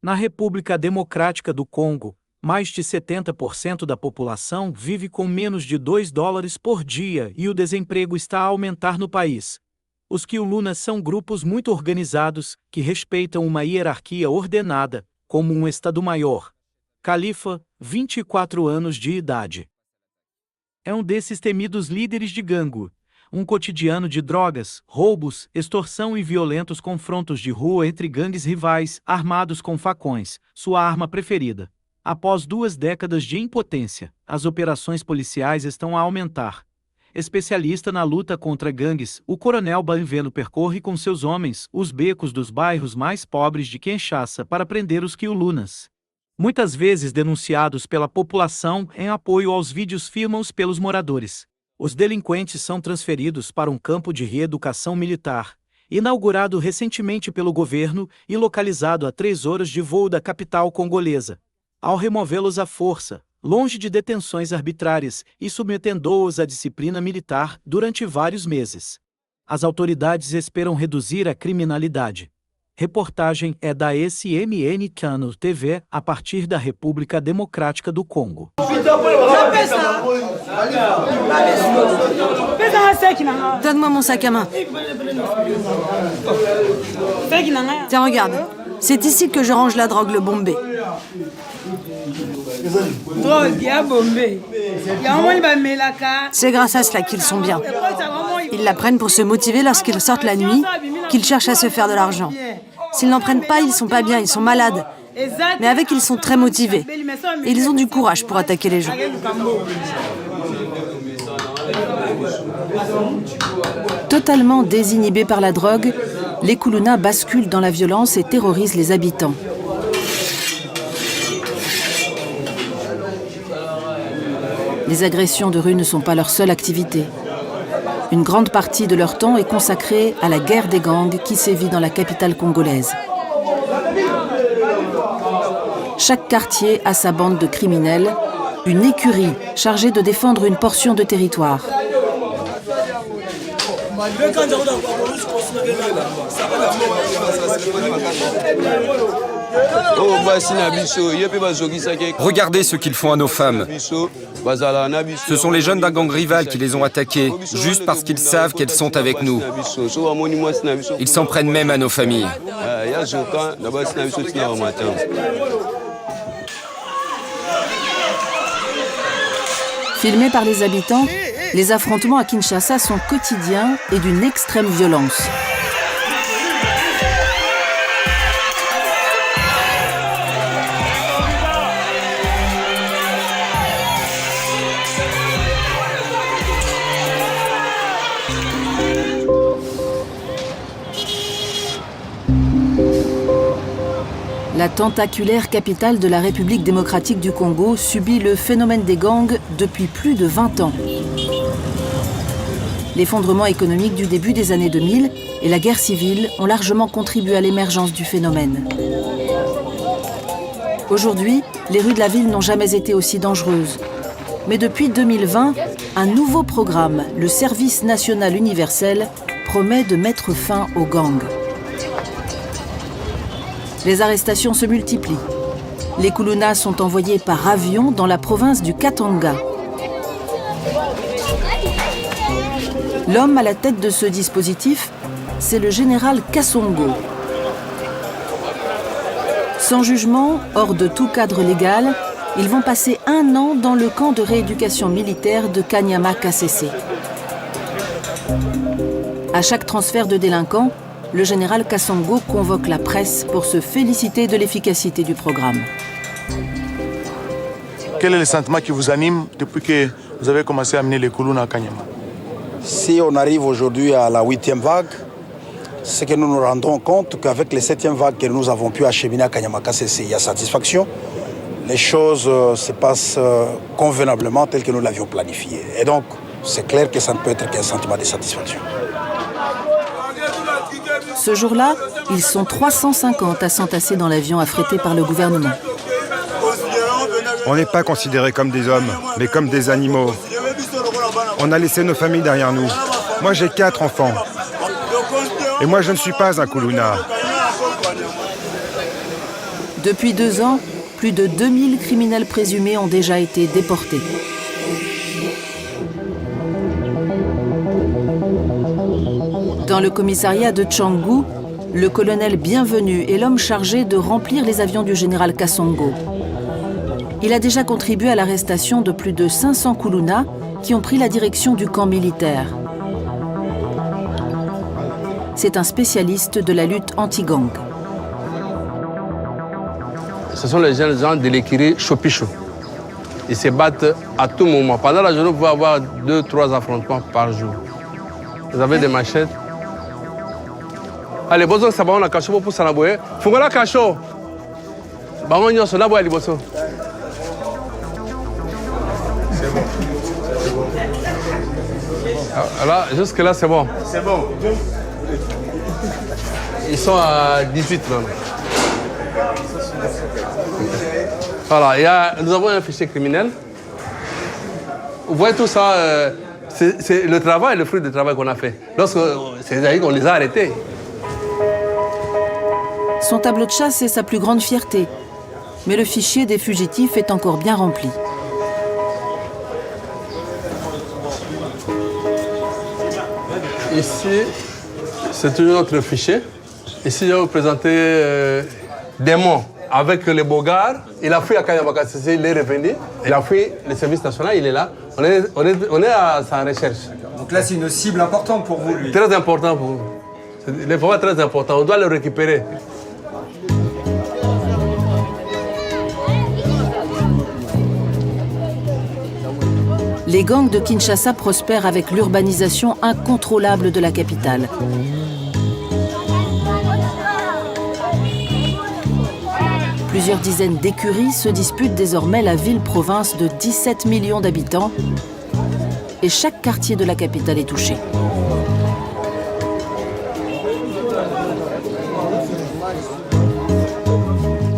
Na República Democrática do Congo, mais de 70% da população vive com menos de $2 por dia e o desemprego está a aumentar no país. Os Quilunas são grupos muito organizados que respeitam uma hierarquia ordenada, como um Estado-Maior. Khalifa, 24 anos de idade. É um desses temidos líderes de gangue. Um cotidiano de drogas, roubos, extorsão e violentos confrontos de rua entre gangues rivais, armados com facões, sua arma preferida. Após 2 décadas de impotência, as operações policiais estão a aumentar. Especialista na luta contra gangues, o coronel Banvelo percorre com seus homens os becos dos bairros mais pobres de Kinshasa para prender os Quilunas. Muitas vezes denunciados pela população em apoio aos vídeos filmados pelos moradores. Os delinquentes são transferidos para um campo de reeducação militar, inaugurado recentemente pelo governo e localizado a 3 horas de voo da capital congolesa. Ao removê-los à força, longe de detenções arbitrárias e submetendo-os à disciplina militar durante vários meses. As autoridades esperam reduzir a criminalidade. Reportagem é da SMN Cano TV a partir da República Democrática do Congo. Donne-moi mon sac à main. Tiens, regarde. C'est ici que je range la drogue, le bombé. C'est grâce à cela qu'ils sont bien. Ils la prennent pour se motiver lorsqu'ils sortent la nuit, qu'ils cherchent à se faire de l'argent. S'ils n'en prennent pas, ils sont pas bien, ils sont malades. Mais avec, ils sont très motivés. Et ils ont du courage pour attaquer les gens. Totalement désinhibés par la drogue, les Kulunas basculent dans la violence et terrorisent les habitants. Les agressions de rue ne sont pas leur seule activité. Une grande partie de leur temps est consacrée à la guerre des gangs qui sévit dans la capitale congolaise. Chaque quartier a sa bande de criminels, une écurie chargée de défendre une portion de territoire. Regardez ce qu'ils font à nos femmes. Ce sont les jeunes d'un gang rival qui les ont attaquées, juste parce qu'ils savent qu'elles sont avec nous. Ils s'en prennent même à nos familles. Filmés par les habitants, les affrontements à Kinshasa sont quotidiens et d'une extrême violence. La tentaculaire capitale de la République démocratique du Congo subit le phénomène des gangs depuis plus de 20 ans. L'effondrement économique du début des années 2000 et la guerre civile ont largement contribué à l'émergence du phénomène. Aujourd'hui, les rues de la ville n'ont jamais été aussi dangereuses. Mais depuis 2020, un nouveau programme, le Service national universel, promet de mettre fin aux gangs. Les arrestations se multiplient. Les Kulunas sont envoyés par avion dans la province du Katanga. L'homme à la tête de ce dispositif, c'est le général Kasongo. Sans jugement, hors de tout cadre légal, ils vont passer 1 an dans le camp de rééducation militaire de Kanyama-Kasese. À chaque transfert de délinquants, le général Kasongo convoque la presse pour se féliciter de l'efficacité du programme. Quel est le sentiment qui vous anime depuis que vous avez commencé à amener les Kulunas à Kanyama? Si on arrive aujourd'hui à la 8e vague, c'est que nous nous rendons compte qu'avec les 7e vagues que nous avons pu acheminer à Kanyama-Kasese, il y a satisfaction. Les choses se passent convenablement telles que nous l'avions planifié. Et donc, c'est clair que ça ne peut être qu'un sentiment de satisfaction. Ce jour-là, ils sont 350 à s'entasser dans l'avion affrété par le gouvernement. On n'est pas considérés comme des hommes, mais comme des animaux. On a laissé nos familles derrière nous. Moi, j'ai 4 enfants. Et moi, je ne suis pas un Kuluna. Depuis 2 ans, plus de 2000 criminels présumés ont déjà été déportés. Dans le commissariat de Canggu, le colonel Bienvenu est l'homme chargé de remplir les avions du général Kassongo. Il a déjà contribué à l'arrestation de plus de 500 Koulouna qui ont pris la direction du camp militaire. C'est un spécialiste de la lutte anti-gang. Ce sont les jeunes gens de l'écurie Chopicho. Ils se battent à tout moment. Pendant la journée, vous pouvez avoir 2-3 affrontements par jour. Vous avez des machettes. Allez, bozo, ça va, on a caché pour ça, naboye. Fungola cacho. Bango nyoso, naboye ali bozo. C'est bon. Là, jusque là, c'est bon. C'est bon. Ils sont à 18 là. Voilà, nous avons un fichier criminel. Vous voyez tout ça, c'est le travail, le fruit du travail qu'on a fait. C'est-à-dire qu'on les a arrêtés. Son tableau de chasse est sa plus grande fierté. Mais le fichier des fugitifs est encore bien rempli. Ici, c'est toujours notre fichier. Ici, je vais vous présenter Démon. Avec les Bogards, il a fui à Kanyamaka, il est revenu. Il a fui le service national, il est là. On est à sa recherche. Donc là, c'est une cible importante pour vous, lui. Très important pour vous. Il est vraiment très important. On doit le récupérer. Les gangs de Kinshasa prospèrent avec l'urbanisation incontrôlable de la capitale. Plusieurs dizaines d'écuries se disputent désormais la ville-province de 17 millions d'habitants et chaque quartier de la capitale est touché.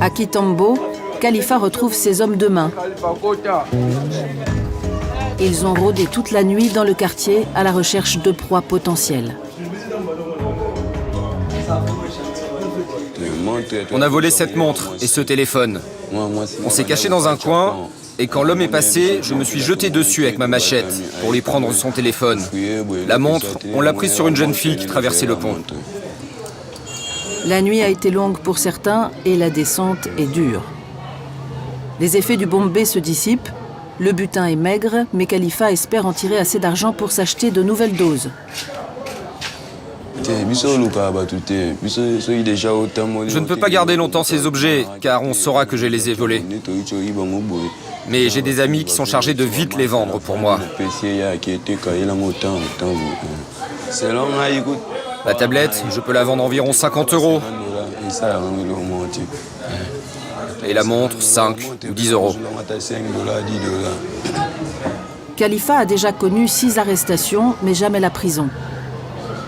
À Kitambo, Khalifa retrouve ses hommes de main. Ils ont rôdé toute la nuit dans le quartier à la recherche de proies potentielles. On a volé cette montre et ce téléphone. On s'est caché dans un coin et quand l'homme est passé, je me suis jeté dessus avec ma machette pour lui prendre son téléphone. La montre, on l'a prise sur une jeune fille qui traversait le pont. La nuit a été longue pour certains et la descente est dure. Les effets du bombé se dissipent, le butin est maigre, mais Khalifa espère en tirer assez d'argent pour s'acheter de nouvelles doses. Je ne peux pas garder longtemps ces objets, car on saura que je les ai volés. Mais j'ai des amis qui sont chargés de vite les vendre pour moi. La tablette, je peux la vendre environ 50 €. Et la montre, 5 ou 10 €. Khalifa a déjà connu 6 arrestations, mais jamais la prison.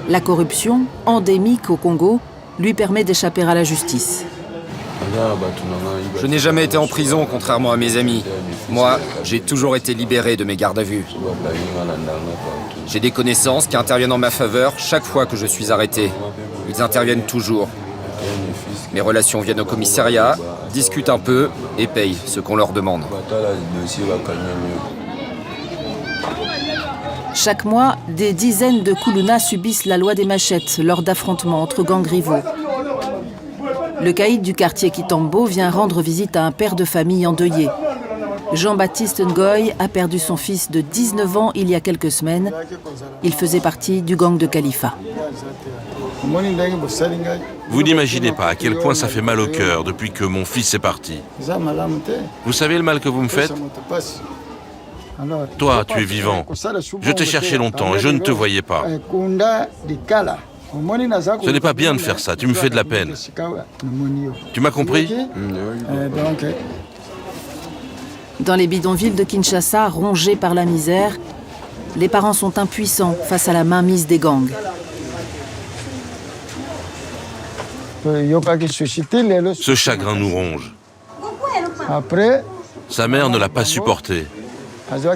La corruption, endémique au Congo, lui permet d'échapper à la justice. Je n'ai jamais été en prison, contrairement à mes amis. Moi, j'ai toujours été libéré de mes gardes à vue. J'ai des connaissances qui interviennent en ma faveur chaque fois que je suis arrêté. Ils interviennent toujours. Mes relations viennent au commissariat, discutent un peu et payent ce qu'on leur demande. Chaque mois, des dizaines de Koulouna subissent la loi des machettes lors d'affrontements entre gangs rivaux. Le caïd du quartier Kitambo vient rendre visite à un père de famille endeuillé. Jean-Baptiste Ngoy a perdu son fils de 19 ans il y a quelques semaines. Il faisait partie du gang de Khalifa. Vous n'imaginez pas à quel point ça fait mal au cœur depuis que mon fils est parti. Vous savez le mal que vous me faites ? Toi, tu es vivant. Je t'ai cherché longtemps et je ne te voyais pas. Ce n'est pas bien de faire ça, tu me fais de la peine. Tu m'as compris ? Dans les bidonvilles de Kinshasa, rongés par la misère, les parents sont impuissants face à la mainmise des gangs. Ce chagrin nous ronge. Sa mère ne l'a pas supporté.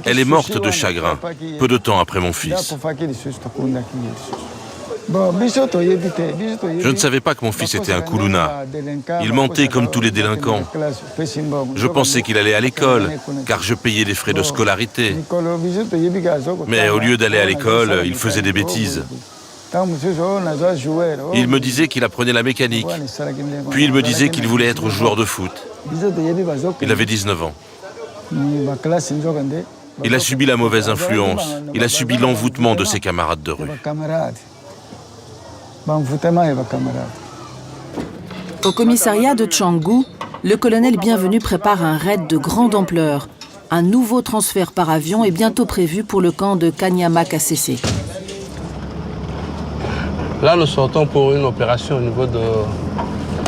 Elle est morte de chagrin, peu de temps après mon fils. Je ne savais pas que mon fils était un Kuluna. Il mentait comme tous les délinquants. Je pensais qu'il allait à l'école, car je payais les frais de scolarité. Mais au lieu d'aller à l'école, il faisait des bêtises. Il me disait qu'il apprenait la mécanique. Puis il me disait qu'il voulait être joueur de foot. Il avait 19 ans. Il a subi la mauvaise influence. Il a subi l'envoûtement de ses camarades de rue. Au commissariat de Canggu, le colonel Bienvenu prépare un raid de grande ampleur. Un nouveau transfert par avion est bientôt prévu pour le camp de Kanyama-Kasese. Là, nous sortons pour une opération au niveau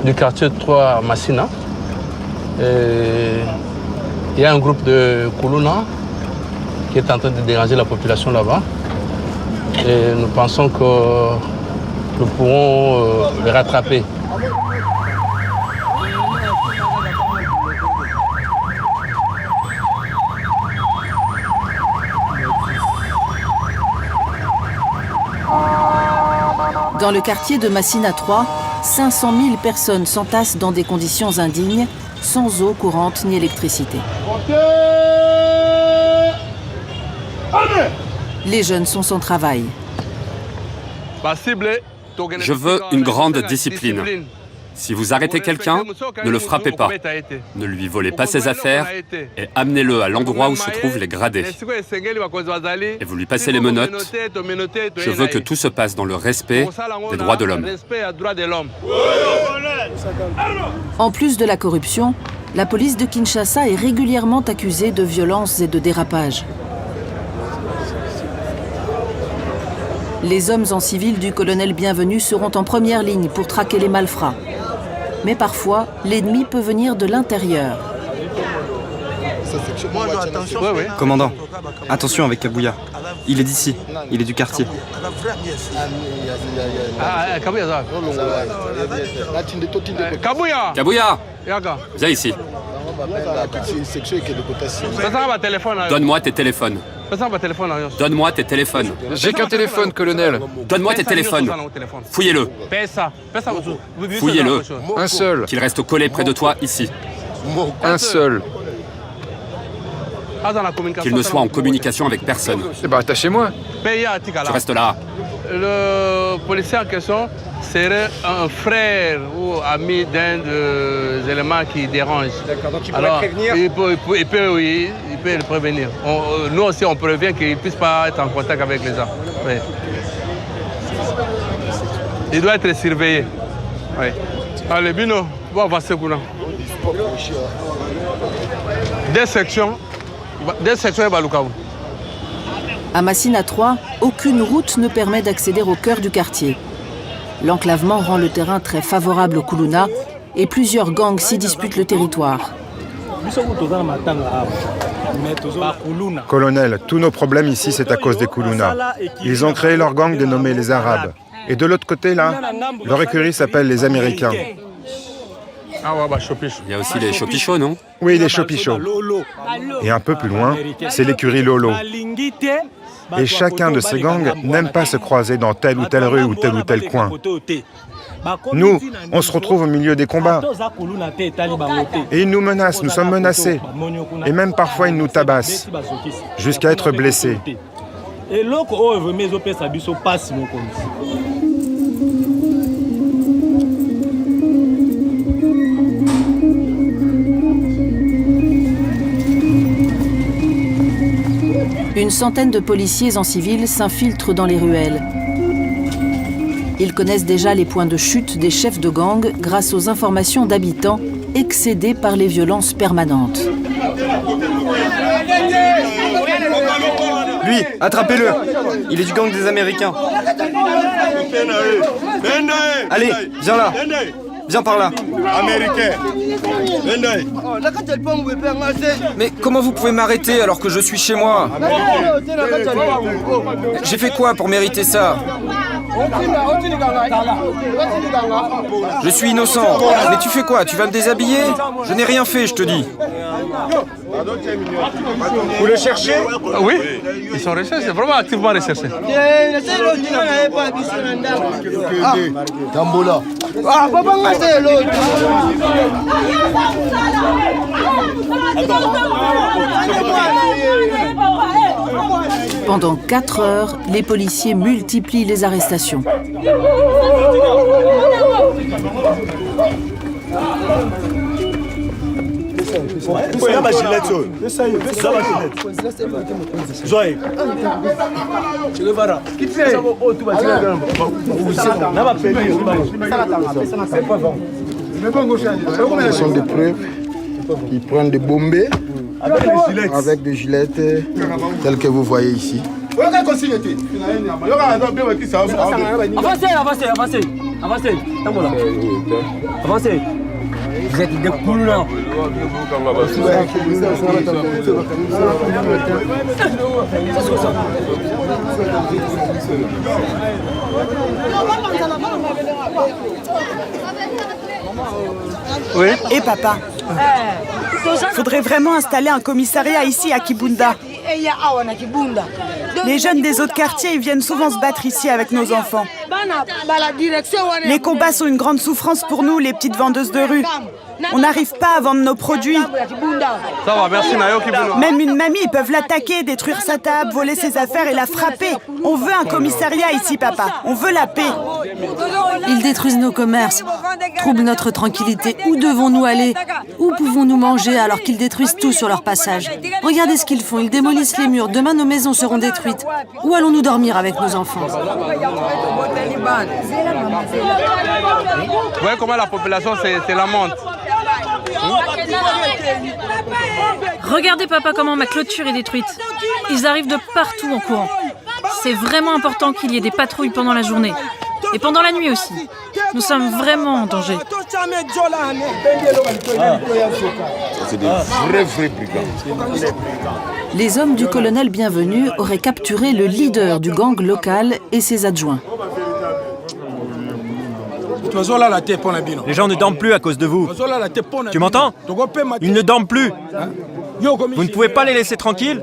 du quartier 3 Massina. Et il y a un groupe de Kuluna qui est en train de déranger la population là-bas. Et nous pensons que nous pourrons les rattraper. Dans le quartier de Massina 3, 500 000 personnes s'entassent dans des conditions indignes, sans eau courante ni électricité. Les jeunes sont sans travail. Je veux une grande discipline. Si vous arrêtez quelqu'un, ne le frappez pas. Ne lui volez pas ses affaires et amenez-le à l'endroit où se trouvent les gradés. Et vous lui passez les menottes. Je veux que tout se passe dans le respect des droits de l'homme. En plus de la corruption, la police de Kinshasa est régulièrement accusée de violences et de dérapages. Les hommes en civil du colonel Bienvenu seront en première ligne pour traquer les malfrats. Mais parfois, l'ennemi peut venir de l'intérieur. Commandant, attention avec Kabouya. Il est d'ici, il est du quartier. Kabouya! Kabouya! Viens ici. Donne-moi tes téléphones. Donne-moi tes téléphones. J'ai qu'un téléphone, colonel. Donne-moi tes téléphones. Fouillez-le. Fouillez-le. Un seul. Qu'il reste collé près de toi, ici. Un seul. Qu'il ne soit en communication avec personne. Eh ben, attachez-moi. Tu restes là. Le policier en question serait un frère ou ami d'un des éléments qui dérange. D'accord, donc il pourrait prévenir. Il peut le prévenir. Nous aussi, on prévient qu'il ne puisse pas être en contact avec les gens. Oui. Il doit être surveillé. Oui. Allez, Bino, on va se couler. Des sections et Balukaou. À Massina 3, aucune route ne permet d'accéder au cœur du quartier. L'enclavement rend le terrain très favorable aux Kuluna et plusieurs gangs s'y disputent le territoire. Colonel, tous nos problèmes ici, c'est à cause des Kuluna. Ils ont créé leur gang dénommé les Arabes. Et de l'autre côté, là, leur écurie s'appelle les Américains. Il y a aussi les Chopichos, non? Oui, les Chopichos. Et un peu plus loin, c'est l'écurie Lolo. Et chacun de ces gangs n'aime pas se croiser dans telle ou telle rue ou tel coin. Nous, on se retrouve au milieu des combats. Et ils nous menacent, nous sommes menacés. Et même parfois, ils nous tabassent, jusqu'à être blessés. Une centaine de policiers en civil s'infiltrent dans les ruelles. Ils connaissent déjà les points de chute des chefs de gang grâce aux informations d'habitants excédés par les violences permanentes. Lui, attrapez-le. Il est du gang des Américains. Allez, viens là. Viens par là. Mais comment vous pouvez m'arrêter alors que je suis chez moi? J'ai fait quoi pour mériter ça? Je suis innocent. Mais tu fais quoi? Tu vas me déshabiller? Je n'ai rien fait, je te dis. Vous le cherchez? Oui, ils sont recherchés, vraiment activement recherchés. Gambola. Pendant 4 heures, les policiers multiplient les arrestations. Ce sont des preuves. Ils prennent des bombées avec des gilettes telles que vous voyez ici. Avancez, avancez, avancez. Avancez. Avancez. Vous êtes des couleurs. Oui. Et papa, faudrait vraiment installer un commissariat ici à Kibunda. Les jeunes des autres quartiers ils viennent souvent se battre ici avec nos enfants. Les combats sont une grande souffrance pour nous, les petites vendeuses de rue. On n'arrive pas à vendre nos produits. Ça va, merci Nayo Kibunda. Même une mamie, ils peuvent l'attaquer, détruire sa table, voler ses affaires et la frapper. On veut un commissariat ici, papa. On veut la paix. Ils détruisent nos commerces, troublent notre tranquillité. Où devons-nous aller? Où pouvons-nous manger alors qu'ils détruisent tout sur leur passage? Regardez ce qu'ils font, ils démolissent les murs. Demain, nos maisons seront détruites. Où allons-nous dormir avec nos enfants? Vous voyez comment la population se lamente. Regardez papa comment ma clôture est détruite. Ils arrivent de partout en courant. C'est vraiment important qu'il y ait des patrouilles pendant la journée. Et pendant la nuit aussi. Nous sommes vraiment en danger. C'est des vrais brigands. Les hommes du colonel Bienvenu auraient capturé le leader du gang local et ses adjoints. Les gens ne dorment plus à cause de vous. Tu m'entends? Ils ne dorment plus. Vous ne pouvez pas les laisser tranquilles?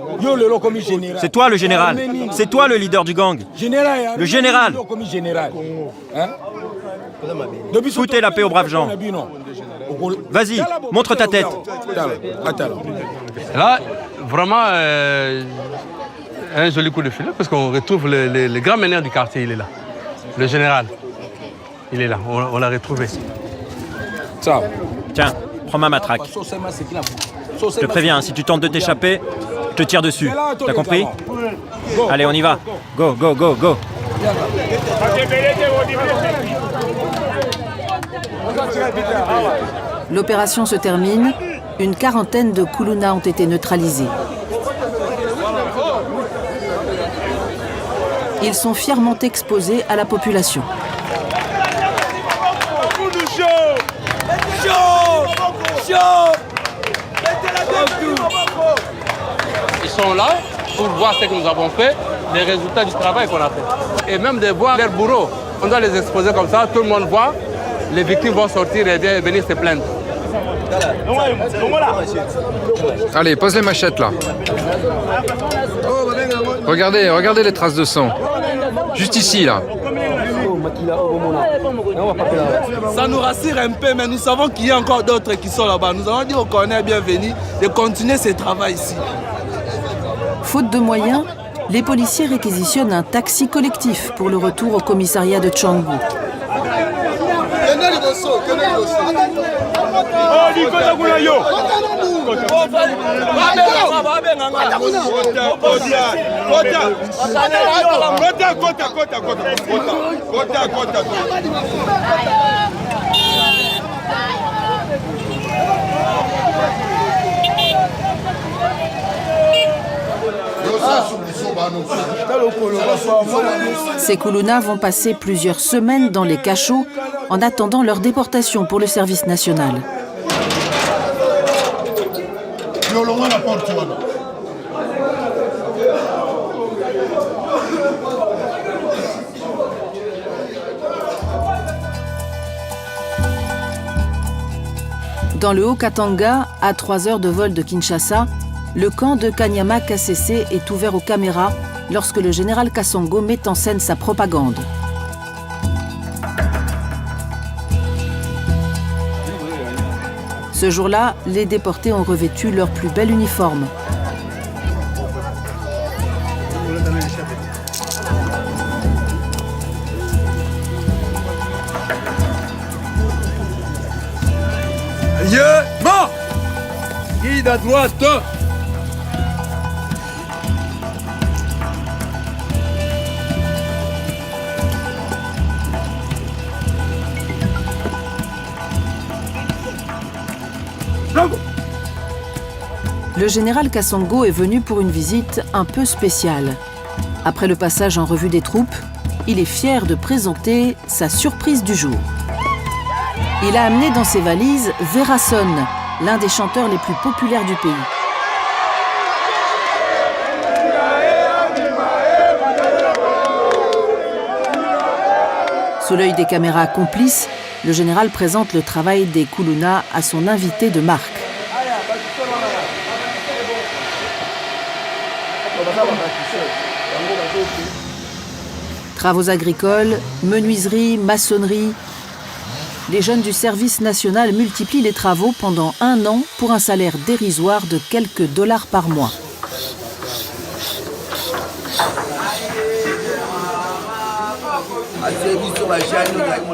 C'est toi le général. C'est toi le leader du gang. Le général. Foutez la paix aux braves gens. Vas-y, montre ta tête. Là, vraiment, un joli coup de filet parce qu'on retrouve le grand meneur du quartier, il est là. Le général. Il est là, on l'a retrouvé. Ciao. Tiens, prends ma matraque. Je te préviens, si tu tentes de t'échapper, je te tire dessus. T'as compris? Allez, on y va. Go, go, go, go. L'opération se termine. Une quarantaine de Koulouna ont été neutralisés. Ils sont fièrement exposés à la population. Ils sont là pour voir ce que nous avons fait, les résultats du travail qu'on a fait. Et même de voir leurs bourreaux. On doit les exposer comme ça, tout le monde voit. Les victimes vont sortir et venir se plaindre. Allez, pose les machettes là. Regardez les traces de sang. Juste ici là. Ça nous rassure un peu, mais nous savons qu'il y a encore d'autres qui sont là-bas. Nous allons dire au colonel bienvenu de continuer ce travail ici. Faute de moyens, les policiers réquisitionnent un taxi collectif pour le retour au commissariat de Tchangbu. Ces Koulouna vont passer plusieurs semaines dans les cachots en attendant leur déportation pour le service national. Dans le Haut-Katanga, à 3 heures de vol de Kinshasa, le camp de Kanyama Kasese est ouvert aux caméras lorsque le général Kasongo met en scène sa propagande. Ce jour-là, les déportés ont revêtu leur plus bel uniforme. Mort! Guide à droite! Le général Kasongo est venu pour une visite un peu spéciale. Après le passage en revue des troupes, il est fier de présenter sa surprise du jour. Il a amené dans ses valises Verason, l'un des chanteurs les plus populaires du pays. Sous l'œil des caméras complices, le général présente le travail des Kuluna à son invité de marque. Travaux agricoles, menuiserie, maçonnerie. Les jeunes du service national multiplient les travaux pendant 1 an pour un salaire dérisoire de quelques dollars par mois.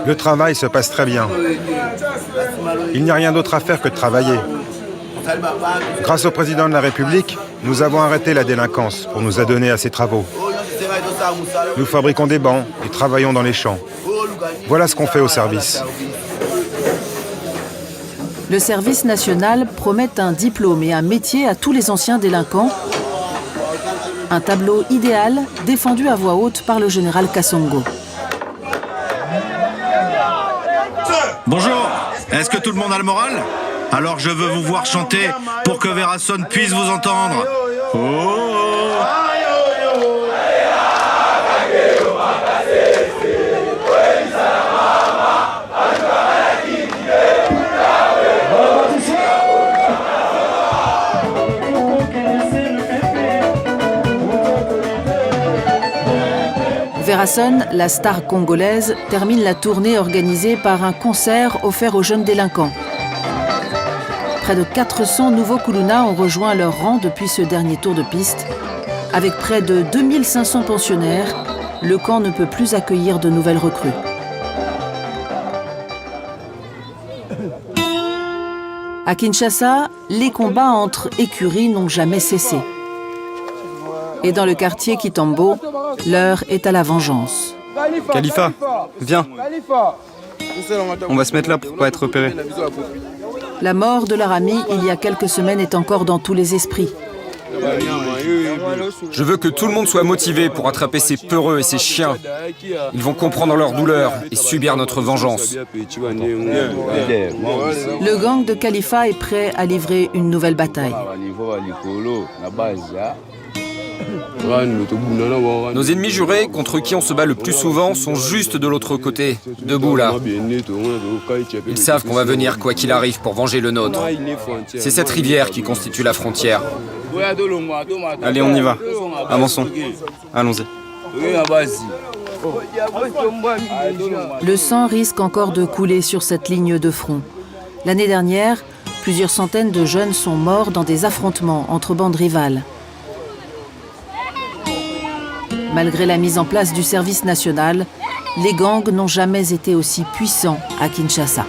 Le travail se passe très bien. Il n'y a rien d'autre à faire que de travailler. Grâce au président de la République, nous avons arrêté la délinquance pour nous adonner à ces travaux. Nous fabriquons des bancs et travaillons dans les champs. Voilà ce qu'on fait au service. Le service national promet un diplôme et un métier à tous les anciens délinquants. Un tableau idéal défendu à voix haute par le général Kasongo. Bonjour, est-ce que tout le monde a le moral? Alors je veux vous voir chanter pour que Verason puisse vous entendre. Oh. Verason, la star congolaise, termine la tournée organisée par un concert offert aux jeunes délinquants. Près de 400 nouveaux Kuluna ont rejoint leur rang depuis ce dernier tour de piste. Avec près de 2500 pensionnaires, le camp ne peut plus accueillir de nouvelles recrues. À Kinshasa, les combats entre écuries n'ont jamais cessé. Et dans le quartier Kitambo, l'heure est à la vengeance. Khalifa, viens. On va se mettre là pour pas être repéré. La mort de leur ami, il y a quelques semaines, est encore dans tous les esprits. Je veux que tout le monde soit motivé pour attraper ces peureux et ces chiens. Ils vont comprendre leur douleur et subir notre vengeance. Le gang de Khalifa est prêt à livrer une nouvelle bataille. Nos ennemis jurés, contre qui on se bat le plus souvent, sont juste de l'autre côté, debout là. Ils savent qu'on va venir quoi qu'il arrive pour venger le nôtre. C'est cette rivière qui constitue la frontière. Allez, on y va. Avançons. Allons-y. Le sang risque encore de couler sur cette ligne de front. L'année dernière, plusieurs centaines de jeunes sont morts dans des affrontements entre bandes rivales. Malgré la mise en place du service national, les gangs n'ont jamais été aussi puissants à Kinshasa.